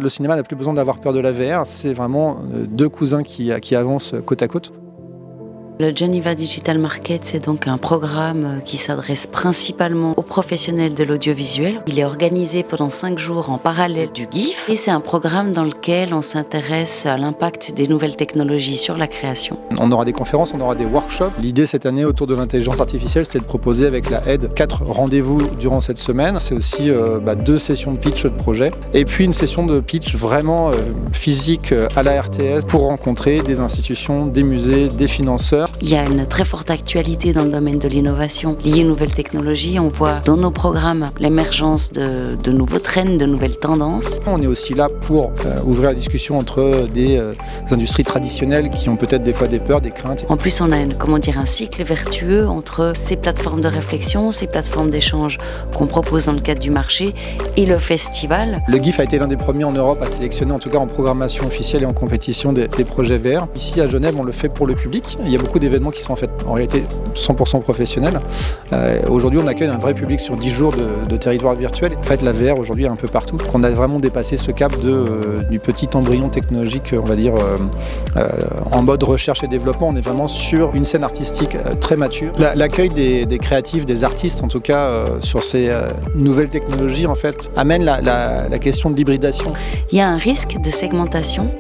Le cinéma n'a plus besoin d'avoir peur de la VR, c'est vraiment deux cousins qui avancent côte à côte. Le Geneva Digital Market, c'est donc un programme qui s'adresse principalement aux professionnels de l'audiovisuel. Il est organisé pendant 5 jours en parallèle du GIF et c'est un programme dans lequel on s'intéresse à l'impact des nouvelles technologies sur la création. On aura des conférences, on aura des workshops. L'idée cette année autour de l'intelligence artificielle, c'était de proposer avec la aide 4 rendez-vous durant cette semaine. C'est aussi 2 sessions de pitch de projet et puis une session de pitch vraiment physique à la RTS pour rencontrer des institutions, des musées, des financeurs. Il y a une très forte actualité dans le domaine de l'innovation liée aux nouvelles technologies. On voit dans nos programmes l'émergence de nouveaux trends, de nouvelles tendances. On est aussi là pour ouvrir la discussion entre des industries traditionnelles qui ont peut-être des fois des peurs, des craintes. En plus, on a un cycle vertueux entre ces plateformes de réflexion, ces plateformes d'échange qu'on propose dans le cadre du marché et le festival. Le GIF a été l'un des premiers en Europe à sélectionner, en tout cas en programmation officielle et en compétition, des projets VR. Ici à Genève, on le fait pour le public. Il y a beaucoup d'événements qui sont en réalité 100% professionnels. Aujourd'hui, on accueille un vrai public sur 10 jours de territoire virtuel. En fait, la VR aujourd'hui est un peu partout. On a vraiment dépassé ce cap du petit embryon technologique, on va dire, en mode recherche et développement. On est vraiment sur une scène artistique très mature. L'accueil des créatifs, des artistes, en tout cas, sur ces nouvelles technologies, en fait, amène la question de l'hybridation. Il y a un risque de segmentation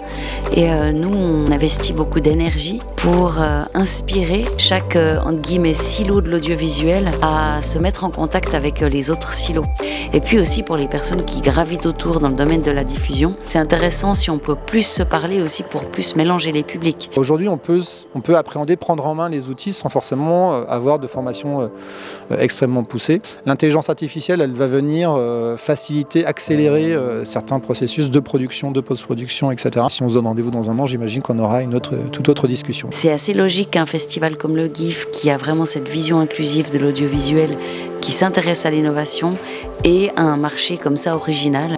et nous, on investit beaucoup d'énergie pour inspirer chaque entre guillemets silo de l'audiovisuel à se mettre en contact avec les autres silos. Et puis aussi pour les personnes qui gravitent autour dans le domaine de la diffusion, c'est intéressant si on peut plus se parler aussi pour plus mélanger les publics. Aujourd'hui, on peut appréhender, prendre en main les outils sans forcément avoir de formation extrêmement poussée. L'intelligence artificielle, elle va venir faciliter, accélérer certains processus de production, de post-production, etc. Si on se donne rendez-vous dans un an, j'imagine qu'on aura toute autre discussion. C'est assez logique qu'un festival comme le GIF, qui a vraiment cette vision inclusive de l'audiovisuel, qui s'intéresse à l'innovation et à un marché comme ça original.